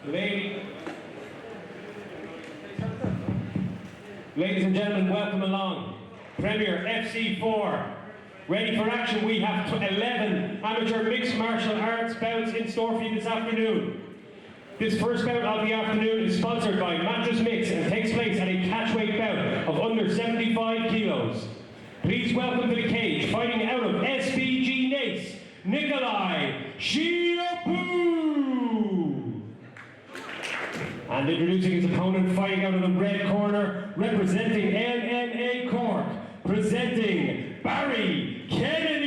Ladies and gentlemen, welcome along. Premier FC4. Ready for action, we have 11 amateur mixed martial arts bouts in store for you this afternoon. This first bout of the afternoon is sponsored by Mattress Mix and takes place at a catchweight bout of under 75 kilos. Please welcome to the cage, fighting out of SBG Naas, Nikolae Schiopu! And introducing his opponent, fighting out of the red corner, representing MMA Cork, presenting Barry Kennedy!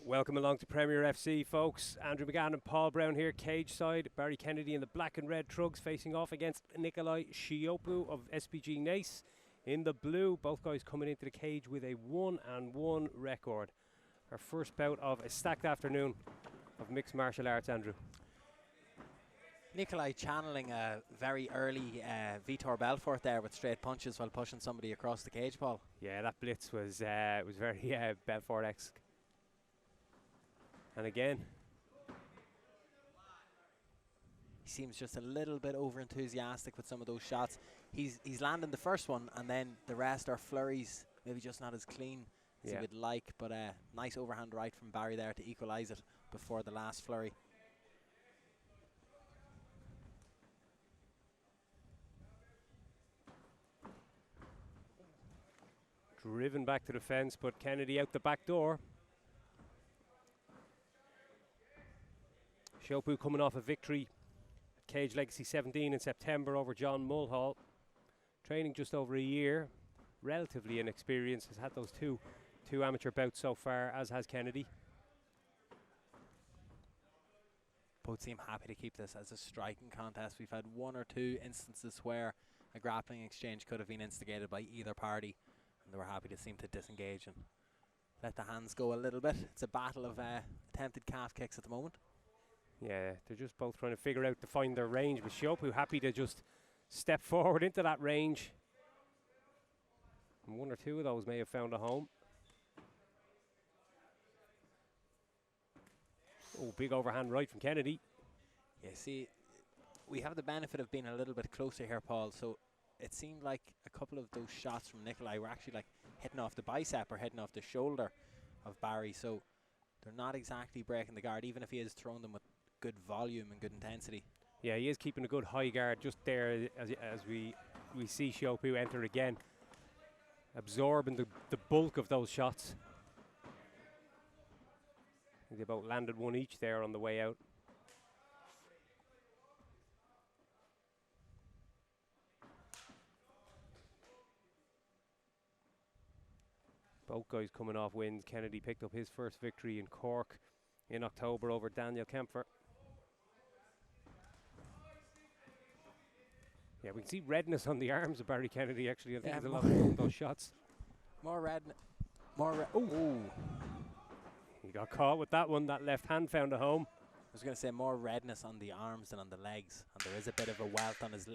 Welcome along to Premier FC, folks. Andrew McGann and Paul Brown here, cage side. Barry Kennedy in the black and red trugs facing off against Nikolae Schiopu of SBG Naas in the blue. Both guys coming into the cage with a 1-1 record. Our first bout of a stacked afternoon of mixed martial arts, Andrew. Nikolae channeling a very early Vitor Belfort there with straight punches while pushing somebody across the cage, Paul. Yeah, that blitz was very Belfort-esque. And again, he seems just a little bit over-enthusiastic with some of those shots. He's landing the first one, and then the rest are flurries, maybe just not as clean as he would like, but a nice overhand right from Barry there to equalise it before the last flurry. Driven back to the fence, but Kennedy out the back door. Schiopu coming off a victory at Cage Legacy 17 in September over John Mulhall. Training just over a year, relatively inexperienced, has had those two amateur bouts so far, as has Kennedy. Both seem happy to keep this as a striking contest. We've had one or two instances where a grappling exchange could have been instigated by either party, and they were happy to seem to disengage and let the hands go a little bit. It's a battle of attempted calf kicks at the moment. Yeah, they're just both trying to figure out to find their range, but Schiopu happy to just step forward into that range. And one or two of those may have found a home. Oh, big overhand right from Kennedy. Yeah, see, we have the benefit of being a little bit closer here, Paul, so it seemed like a couple of those shots from Nikolae were actually like hitting off the bicep or hitting off the shoulder of Barry, so they're not exactly breaking the guard, even if he is throwing them with good volume and good intensity. Yeah, he is keeping a good high guard just there as we see Schiopu enter again, absorbing the bulk of those shots. They about landed one each there on the way out. Both guys coming off wins. Kennedy picked up his first victory in Cork in October over Daniel Kempfer. Yeah, we can see redness on the arms of Barry Kennedy, actually. I think there's a lot of those shots. More red. Oh. He got caught with that one. That left hand found a home. I was going to say more redness on the arms than on the legs. And there is a bit of a welt on his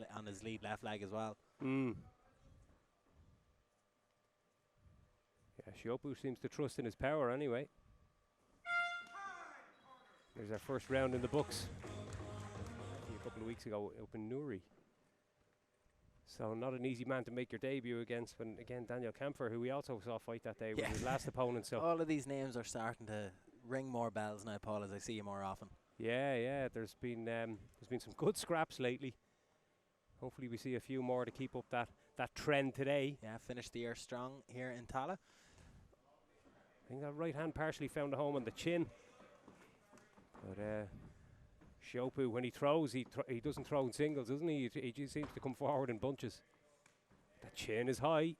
lead left leg as well. Yeah, Schiopu seems to trust in his power anyway. There's our first round in the books. A couple of weeks ago up in Newry. So not an easy man to make your debut against, when again Daniel Kempfer, who we also saw fight that day, was his last opponent. So all of these names are starting to ring more bells now, Paul, as I see you more often. Yeah, there's been some good scraps lately. Hopefully we see a few more to keep up that trend today. Yeah, finished the year strong here in Tallaght. I think that right hand partially found a home on the chin. But Schiopu, when he throws, he doesn't throw in singles, doesn't he? He just seems to come forward in bunches. That chin is high.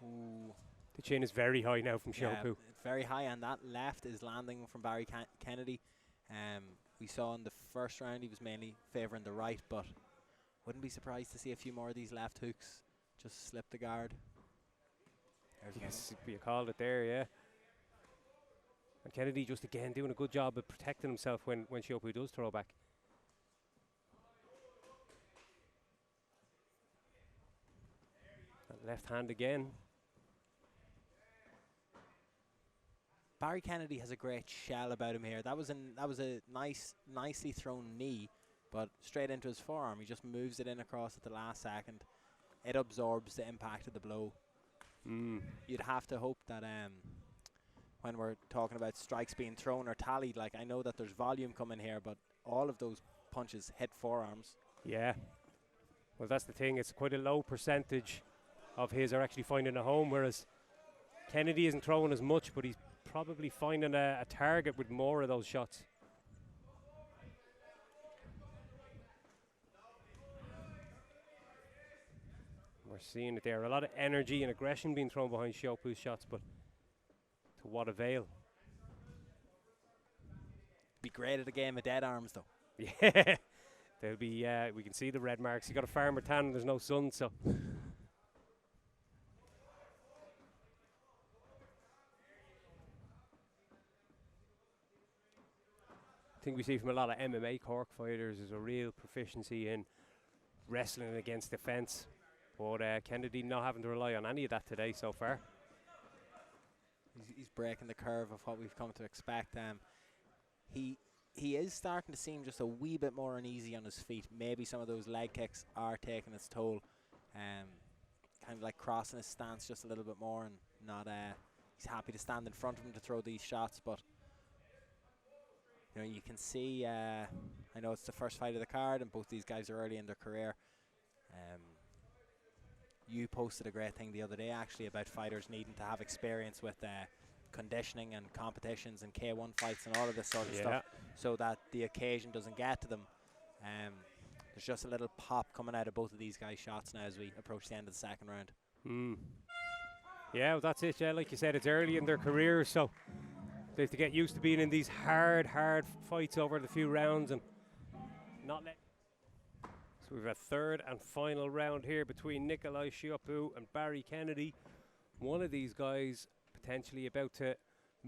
Ooh. The chin is very high now from Schiopu. It's very high, and that left is landing from Barry Kennedy. We saw in the first round he was mainly favouring the right, but wouldn't be surprised to see a few more of these left hooks just slip the guard. Yes, you called it there, yeah. And Kennedy just again doing a good job of protecting himself when Schiopu does throw back. Left hand again. Barry Kennedy has a great shell about him here. That was a nicely thrown knee, but straight into his forearm. He just moves it in across at the last second. It absorbs the impact of the blow. You'd have to hope that when we're talking about strikes being thrown or tallied, like I know that there's volume coming here, but all of those punches hit forearms. Yeah. Well, that's the thing. It's quite a low percentage of his are actually finding a home, whereas Kennedy isn't throwing as much, but he's probably finding a target with more of those shots. We're seeing it there. A lot of energy and aggression being thrown behind Schiopu's shots, but to what avail? Be great at a game of dead arms, though. Yeah. There'll be, we can see the red marks. He got a farmer tan and there's no sun, so. I think we see from a lot of MMA Cork fighters is a real proficiency in wrestling against the fence. But Kennedy not having to rely on any of that today so far. He's breaking the curve of what we've come to expect. He is starting to seem just a wee bit more uneasy on his feet. Maybe some of those leg kicks are taking its toll. Kind of like crossing his stance just a little bit more, and not. He's happy to stand in front of him to throw these shots, but you know, you can see. I know it's the first fight of the card, and both these guys are early in their career. You posted a great thing the other day, actually, about fighters needing to have experience with conditioning and competitions and K1 fights and all of this sort of stuff, so that the occasion doesn't get to them. There's just a little pop coming out of both of these guys' shots now as we approach the end of the second round. Yeah, well, that's it. Yeah, like you said, it's early in their careers, so they have to get used to being in these hard fights over the few rounds and not let. So we've a third and final round here between Nikolae Schiopu and Barry Kennedy. One of these guys potentially about to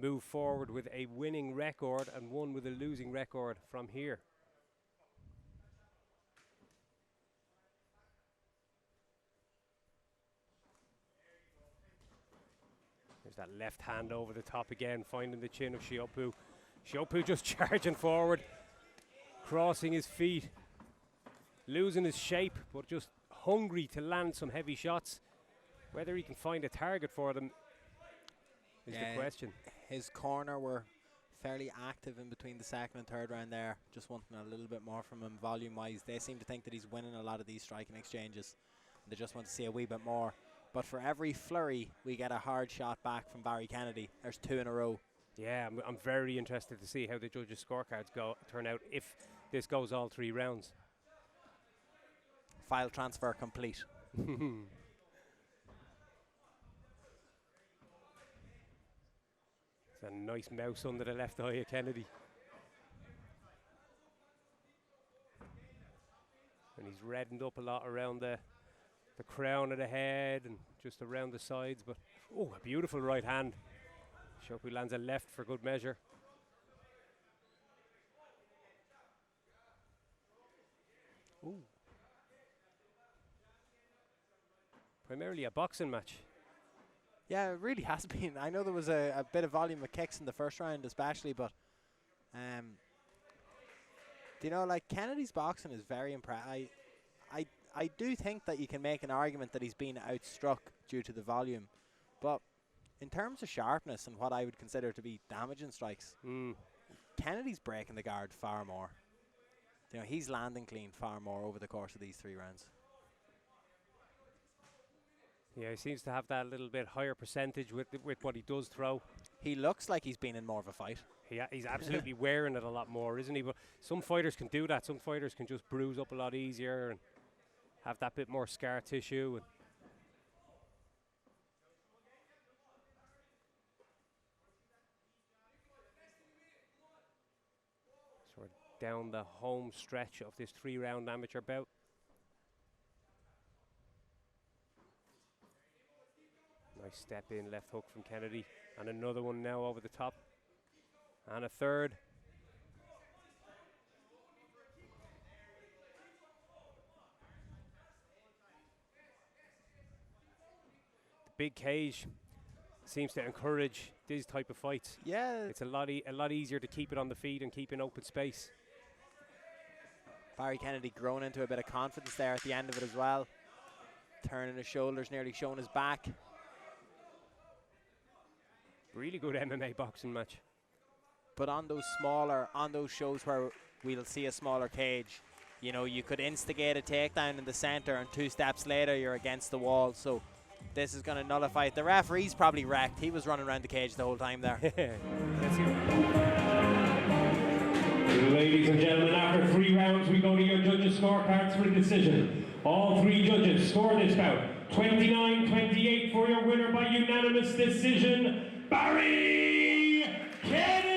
move forward with a winning record and one with a losing record from here. There's that left hand over the top again, finding the chin of Schiopu. Schiopu just charging forward, crossing his feet, losing his shape, but just hungry to land some heavy shots. Whether he can find a target for them is the question. His corner were fairly active in between the second and third round there, just wanting a little bit more from him volume-wise. They seem to think that he's winning a lot of these striking exchanges. They just want to see a wee bit more. But for every flurry, we get a hard shot back from Barry Kennedy. There's two in a row. Yeah, I'm very interested to see how the judges' scorecards turn out if this goes all 3 rounds. File transfer complete. It's a nice mouse under the left eye of Kennedy. And he's reddened up a lot around the crown of the head and just around the sides. But, oh, a beautiful right hand. Schiopu lands a left for good measure. Ooh. Primarily a boxing match. Yeah, it really has been. I know there was a bit of volume of kicks in the first round especially, but you know, like, Kennedy's boxing is very impressive. I do think that you can make an argument that he's been outstruck due to the volume, but in terms of sharpness and what I would consider to be damaging strikes, Kennedy's breaking the guard far more. You know, he's landing clean far more over the course of these 3 rounds. Yeah, he seems to have that little bit higher percentage with what he does throw. He looks like he's been in more of a fight. He's absolutely wearing it a lot more, isn't he? But some fighters can do that. Some fighters can just bruise up a lot easier and have that bit more scar tissue. And so we're down the home stretch of this 3-round amateur bout. Nice step in, left hook from Kennedy. And another one now over the top. And a third. big cage seems to encourage these type of fights. Yeah. It's a lot easier to keep it on the feet and keep in open space. Barry Kennedy grown into a bit of confidence there at the end of it as well. Turning his shoulders, nearly showing his back. Really good MMA boxing match. But on those shows where we'll see a smaller cage, you know, you could instigate a takedown in the center and 2 steps later you're against the wall. So this is going to nullify it. The referee's probably wrecked. He was running around the cage the whole time there. Ladies and gentlemen, after 3 rounds, we go to your judges' scorecards for the decision. All 3 judges score this bout 29-28 for your winner by unanimous decision, Barry Kennedy!